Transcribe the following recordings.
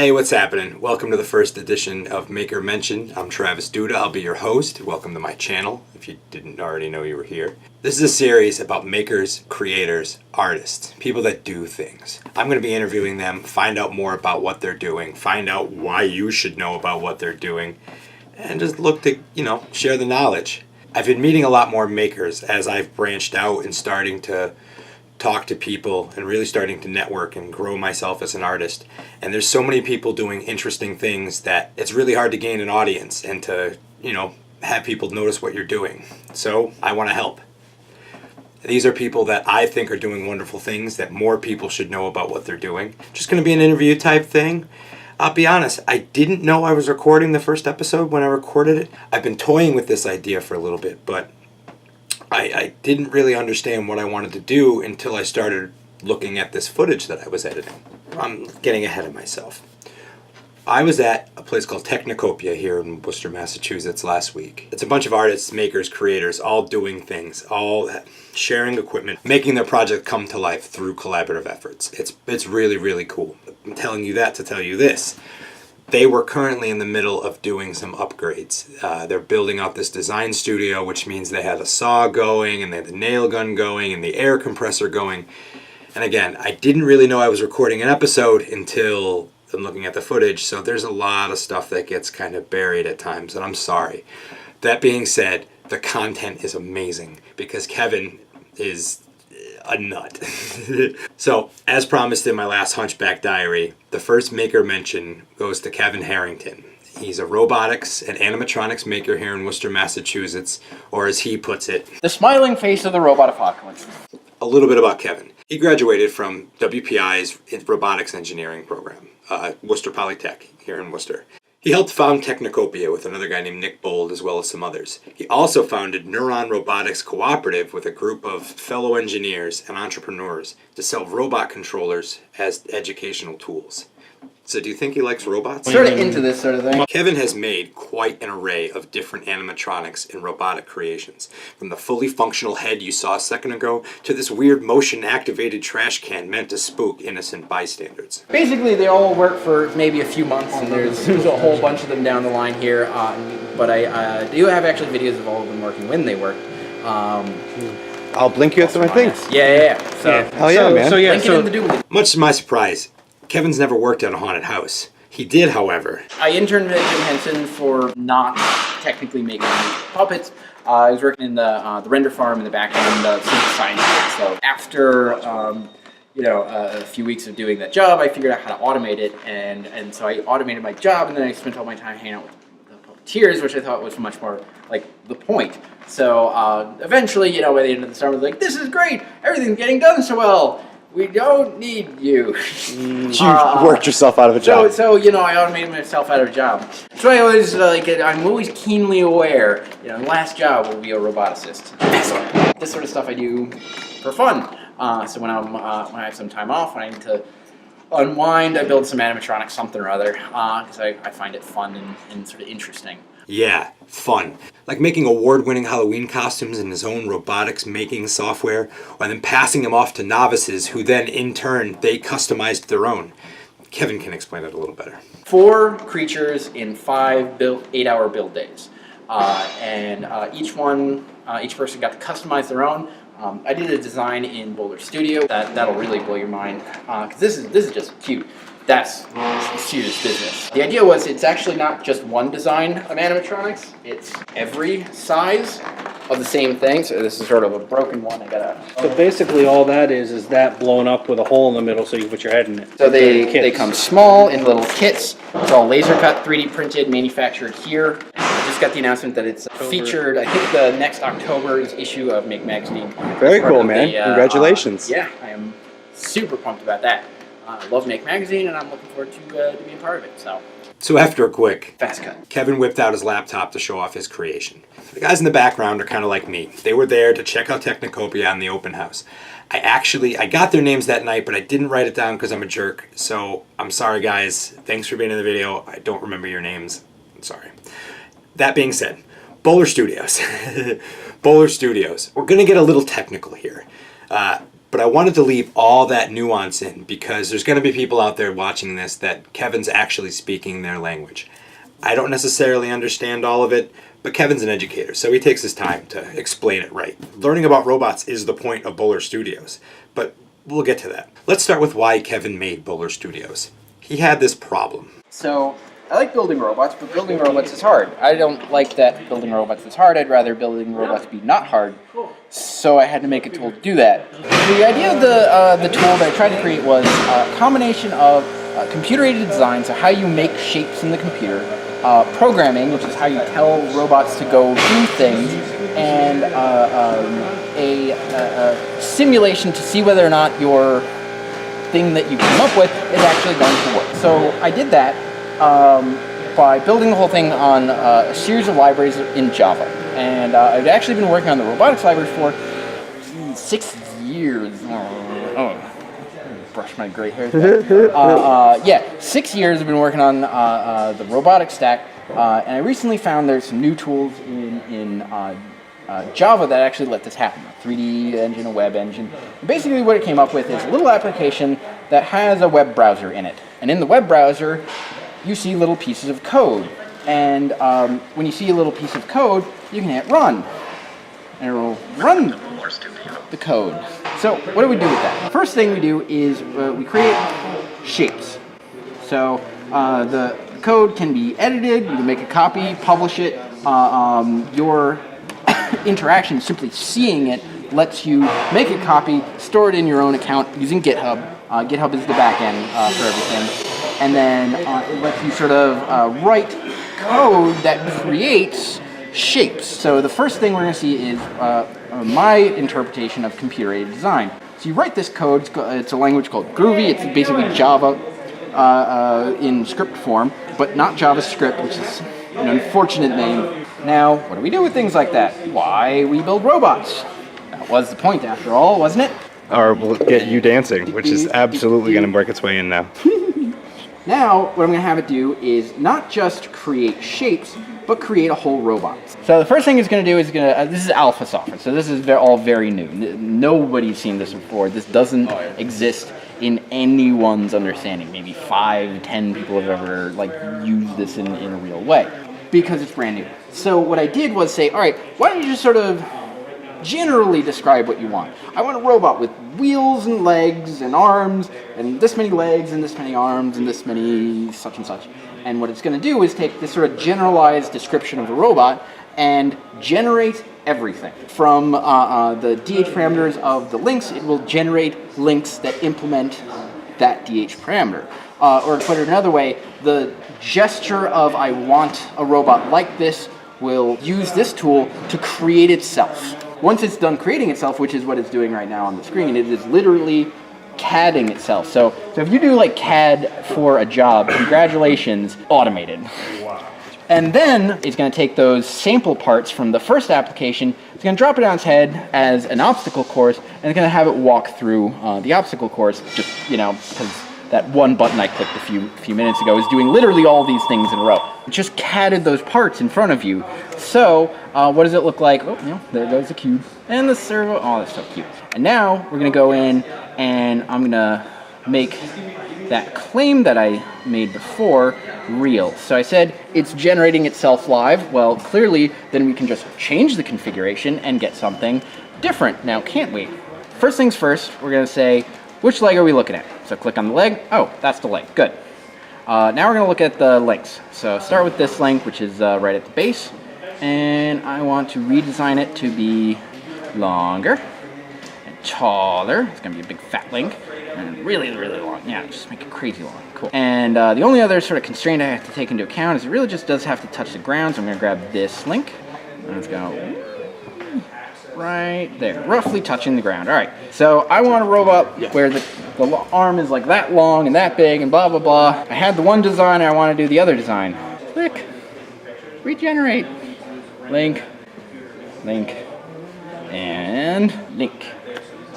Hey, what's happening? Welcome to the first edition of Maker Mention. I'm Travis Duda. I'll be your host. Welcome to my channel, if you didn't already know you were here. This is a series about makers, creators, artists, people that do things. I'm going to be interviewing them, find out more about what they're doing, find out why you should know about what they're doing, and just look to, share the knowledge. I've been meeting a lot more makers as I've branched out and starting to talk to people and really starting to network and grow myself as an artist. And there's so many people doing interesting things that it's really hard to gain an audience and to, have people notice what you're doing. So I want to help. These are people that I think are doing wonderful things that more people should know about what they're doing. Just going to be an interview type thing. I'll be honest, I didn't know I was recording the first episode when I recorded it. I've been toying with this idea for a little bit, but I didn't really understand what I wanted to do until I started looking at this footage that I was editing. I'm getting ahead of myself. I was at a place called Technocopia here in Worcester, Massachusetts last week. It's a bunch of artists, makers, creators, all doing things, all sharing equipment, making their project come to life through collaborative efforts. It's really, really cool. I'm telling you that to tell you this. They were currently in the middle of doing some upgrades. They're building out this design studio, which means they had a saw going, and they had the nail gun going, and the air compressor going. And again, I didn't really know I was recording an episode until I'm looking at the footage, so there's a lot of stuff that gets kind of buried at times, and I'm sorry. That being said, the content is amazing, because Kevin is a nut. So, as promised in my last Hunchback Diary, the first maker mention goes to Kevin Harrington. He's a robotics and animatronics maker here in Worcester, Massachusetts, or as he puts it, the smiling face of the robot apocalypse. A little bit about Kevin. He graduated from WPI's robotics engineering program, Worcester Polytech here in Worcester. He helped found Technocopia with another guy named Nick Bold, as well as some others. He also founded Neuron Robotics Cooperative with a group of fellow engineers and entrepreneurs to sell robot controllers as educational tools. So do you think he likes robots? Sort of into this sort of thing. Kevin has made quite an array of different animatronics and robotic creations. From the fully functional head you saw a second ago, to this weird motion-activated trash can meant to spook innocent bystanders. Basically, they all work for maybe a few months, and there's a whole bunch of them down the line here. But I do have actually videos of all of them working when they work. I'll blink you at some of my things. Yeah. Hell yeah, man. Link it in the doobly. Much to my surprise, Kevin's never worked at a haunted house. He did, however. I interned at Jim Henson for not technically making puppets. I was working in the render farm in the back end of some science. So after a few weeks of doing that job, I figured out how to automate it, and so I automated my job, and then I spent all my time hanging out with the puppeteers, which I thought was much more like the point. So eventually, by the end of the summer, I was like, "This is great! Everything's getting done so well. We don't need you." You worked yourself out of a job. So I automated myself out of a job. So I always I'm always keenly aware. The last job will be a roboticist. So this sort of stuff I do for fun. So when I have some time off, when I need to unwind, I build some animatronics, something or other, because I find it fun and sort of interesting. Yeah, fun. Like making award-winning Halloween costumes in his own robotics making software, and then passing them off to novices who then, in turn, they customized their own. Kevin can explain it a little better. 4 creatures in 5 8-hour build days. Each person got to customize their own. I did a design in Boulder Studio. That'll really blow your mind, because this is just cute. That's serious business. The idea was it's actually not just one design of animatronics, it's every size of the same thing. So this is sort of a broken one. So basically all that is that blown up with a hole in the middle so you can put your head in it. So they come small in little kits. It's all laser cut, 3D printed, manufactured here. I just got the announcement that it's featured, I think the next October's issue of Make Magazine. Very cool, man. Congratulations. Yeah, I am super pumped about that. I love Make Magazine, and I'm looking forward to being part of it. So after a quick fast cut, Kevin whipped out his laptop to show off his creation. The guys in the background are kind of like me. They were there to check out Technocopia on the open house. I got their names that night, but I didn't write it down because I'm a jerk. So I'm sorry, guys. Thanks for being in the video. I don't remember your names. I'm sorry. That being said, Bowler Studios. Bowler Studios. We're going to get a little technical here. But I wanted to leave all that nuance in because there's going to be people out there watching this that Kevin's actually speaking their language. I don't necessarily understand all of it, but Kevin's an educator, so he takes his time to explain it right. Learning about robots is the point of Buller Studios, but we'll get to that. Let's start with why Kevin made Buller Studios. He had this problem. So, I like building robots, but building robots is hard. I don't like that building robots is hard. I'd rather building robots be not hard. So I had to make a tool to do that. The idea of the tool that I tried to create was a combination of computer-aided design, so how you make shapes in the computer, programming, which is how you tell robots to go do things, and a simulation to see whether or not your thing that you came up with is actually going to work. So I did that by building the whole thing on a series of libraries in Java. And I've actually been working on the robotics library for 6 years. Brush my gray hair. Yeah, 6 years I've been working on the robotics stack. And I recently found there's some new tools in Java that actually let this happen. A 3D engine, a web engine. And basically what it came up with is a little application that has a web browser in it. And in the web browser, you see little pieces of code. And when you see a little piece of code, you can hit run. And it will run the code. So what do we do with that? First thing we do is we create shapes. So the code can be edited, you can make a copy, publish it. Your interaction, simply seeing it, lets you make a copy, store it in your own account using GitHub. GitHub is the back end for everything. And then it lets you sort of write code that creates shapes. So the first thing we're going to see is my interpretation of computer-aided design. So you write this code, it's a language called Groovy, it's basically Java in script form, but not JavaScript, which is an unfortunate name. Now, what do we do with things like that? Why, we build robots. That was the point after all, wasn't it? Or we'll get you dancing, which is absolutely going to work its way in now. Now, what I'm going to have it do is not just create shapes, but create a whole robot. So the first thing it's going to do is this is alpha software, so this is all very new. Nobody's seen this before. This doesn't exist in anyone's understanding. Maybe 5, 10 people have ever used this in a real way, because it's brand new. So what I did was say, all right, why don't you just sort of generally describe what you want. I want a robot with wheels and legs and arms and this many legs and this many arms and this many such and such. And what it's going to do is take this sort of generalized description of a robot and generate everything. From the DH parameters of the links, it will generate links that implement that DH parameter. Or to put it another way, the gesture of I want a robot like this will use this tool to create itself. Once it's done creating itself, which is what it's doing right now on the screen, it is literally CADing itself. So if you do CAD for a job, congratulations, automated. Wow. And then it's going to take those sample parts from the first application, it's going to drop it on its head as an obstacle course, and it's going to have it walk through the obstacle course, just, because that one button I clicked a few minutes ago is doing literally all these things in a row. It just CADed those parts in front of you. So what does it look like? Oh, there goes the cube. And the servo. Oh, that's so cute. And now we're going to go in and I'm going to make that claim that I made before real. So I said it's generating itself live. Well, clearly then we can just change the configuration and get something different. Now, can't we? First things first, we're going to say, which leg are we looking at? So click on the leg. Oh, that's the leg. Good. Now we're going to look at the links. So start with this link, which is right at the base. And I want to redesign it to be longer and taller. It's going to be a big fat link. And really, really long. Yeah, just make it crazy long. Cool. And the only other sort of constraint I have to take into account is it really just does have to touch the ground. So I'm going to grab this link. And let's go right there, roughly touching the ground. All right, so I want a robot where the arm is like that long and that big and blah, blah, blah. I had the one design, I want to do the other design. Click, regenerate, link, link, and link.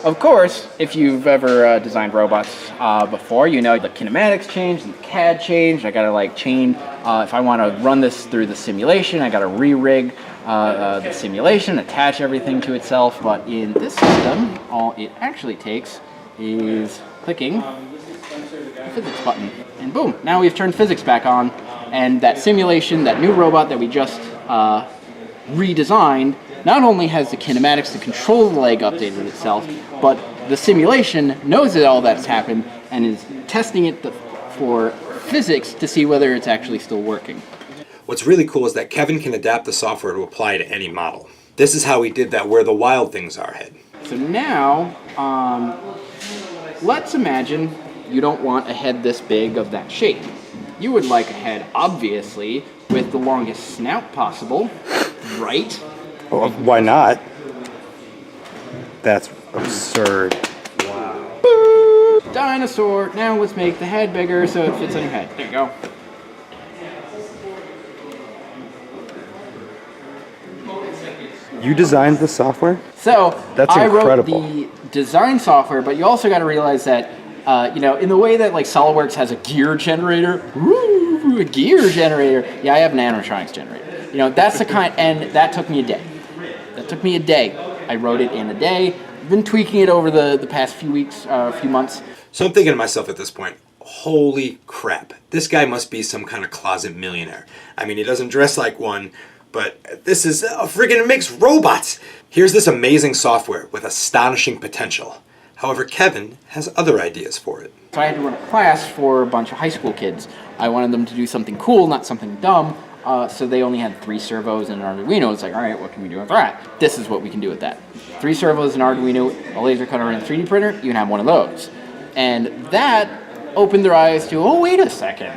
Of course, if you've ever designed robots before, you know the kinematics changed and the CAD changed. I gotta like change, if I wanna run this through the simulation, I gotta re-rig the simulation, attach everything to itself. But in this system, all it actually takes is clicking the physics button. And boom, now we've turned physics back on. And that simulation, that new robot that we just redesigned, not only has the kinematics to control the leg updated itself, but the simulation knows that all that's happened and is testing it for physics to see whether it's actually still working. What's really cool is that Kevin can adapt the software to apply to any model. This is how he did that Where the Wild Things Are head. So now, let's imagine you don't want a head this big of that shape. You would like a head, obviously, with the longest snout possible, right? Well, why not? That's absurd. Wow. Boop! Dinosaur. Now let's make the head bigger so it fits on your head. There you go. You designed the software? So That's I incredible. wrote the design software, but you also got to realize that in the way that like SolidWorks has a gear generator, a gear generator. Yeah, I have an animatronics generator. That's the kind, and that took me a day. I wrote it in a day. I've been tweaking it over the past few weeks, few months. So I'm thinking to myself at this point, holy crap, this guy must be some kind of closet millionaire. I mean, he doesn't dress like one, but this is a friggin' makes robots. Here's this amazing software with astonishing potential. However, Kevin has other ideas for it. So I had to run a class for a bunch of high school kids. I wanted them to do something cool, not something dumb. So they only had 3 servos and an Arduino. It's like, all right, what can we do with that? This is what we can do with that. 3 servos, an Arduino, a laser cutter, and a 3D printer. You can have one of those. And that opened their eyes to, oh, wait a second.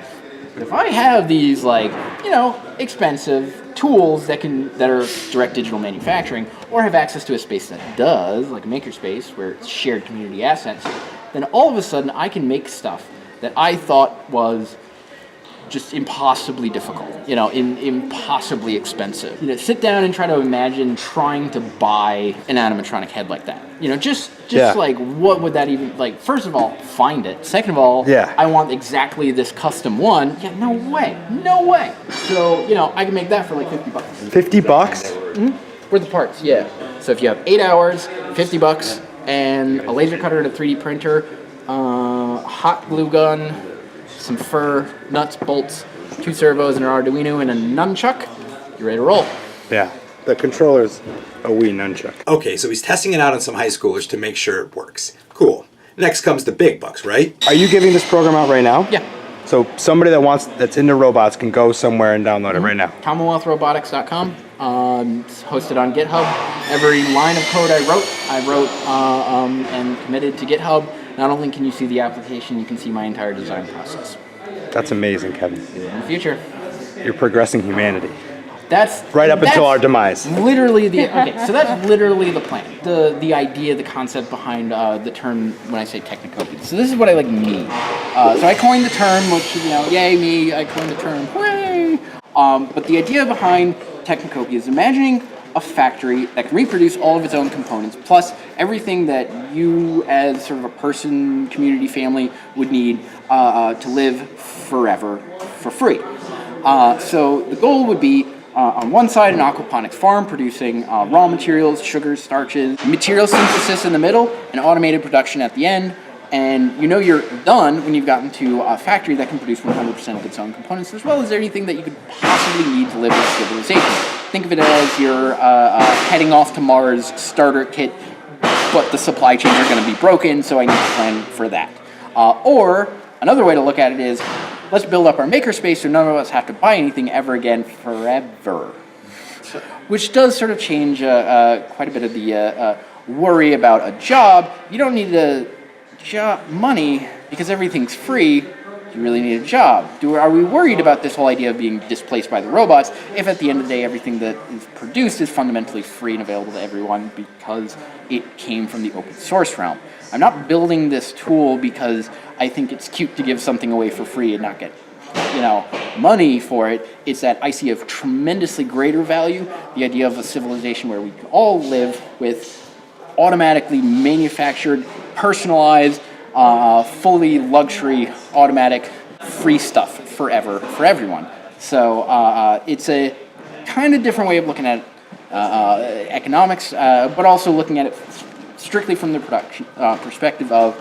If I have these, expensive tools that are direct digital manufacturing, or have access to a space that does, like a makerspace where it's shared community assets, then all of a sudden I can make stuff that I thought was just impossibly difficult, impossibly expensive. Sit down and try to imagine trying to buy an animatronic head like that. Like, what would that even, first of all, find it. Second of all, I want exactly this custom one. Yeah, no way. So, I can make that for like $50. $50? Mm-hmm. For the parts, yeah. So if you have 8 hours, $50, and a laser cutter and a 3D printer, hot glue gun, some fur, nuts, bolts, 2 servos, and an Arduino, and a nunchuck, you're ready to roll. Yeah. The controller's a Wii nunchuck. Okay, so he's testing it out on some high schoolers to make sure it works. Cool. Next comes the big bucks, right? Are you giving this program out right now? Yeah. So somebody that's into robots can go somewhere and download it right now. CommonwealthRobotics.com. It's hosted on GitHub. Every line of code I wrote and committed to GitHub. Not only can you see the application, you can see my entire design process. That's amazing, Kevin. In the future. You're progressing humanity. That's until our demise. Literally so that's literally the plan. The idea, the concept behind the term when I say technocopia. So this is what I mean. So I coined the term, which yay me, I coined the term, hooray! But the idea behind technocopia is imagining a factory that can reproduce all of its own components, plus everything that you as sort of a person, community, family would need to live forever for free. So the goal would be on one side, an aquaponics farm producing raw materials, sugars, starches, material synthesis in the middle, and automated production at the end. And you're done when you've gotten to a factory that can produce 100% of its own components, as well as anything that you could possibly need to live with civilization. Think of it as you're heading off to Mars starter kit, but the supply chains are going to be broken, so I need to plan for that. Or another way to look at it is, let's build up our makerspace so none of us have to buy anything ever again forever. Which does sort of change quite a bit of the worry about a job. You don't need money because everything's free. You really need a job. Are we worried about this whole idea of being displaced by the robots if at the end of the day everything that is produced is fundamentally free and available to everyone because it came from the open source realm? I'm not building this tool because I think it's cute to give something away for free and not get money for it. It's that I see a tremendously greater value, the idea of a civilization where we all live with automatically manufactured, personalized, fully luxury, automatic, free stuff forever for everyone. So it's a kind of different way of looking at economics, but also looking at it strictly from the production perspective of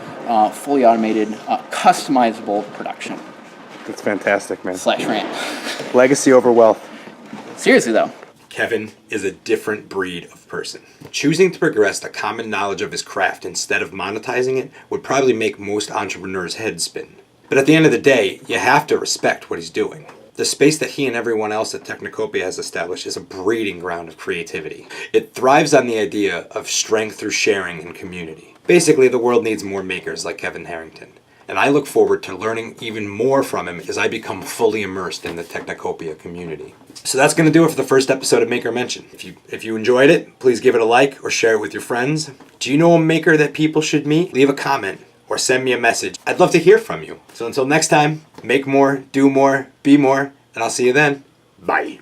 fully automated, customizable production. That's fantastic, man. / rant. Legacy over wealth. Seriously though. Kevin is a different breed of person. Choosing to progress the common knowledge of his craft instead of monetizing it would probably make most entrepreneurs' heads spin. But at the end of the day, you have to respect what he's doing. The space that he and everyone else at Technocopia has established is a breeding ground of creativity. It thrives on the idea of strength through sharing and community. Basically, the world needs more makers like Kevin Harrington. And I look forward to learning even more from him as I become fully immersed in the Technocopia community. So that's going to do it for the first episode of Maker Mention. If you enjoyed it, please give it a like or share it with your friends. Do you know a maker that people should meet? Leave a comment or send me a message. I'd love to hear from you. So until next time, make more, do more, be more, and I'll see you then. Bye.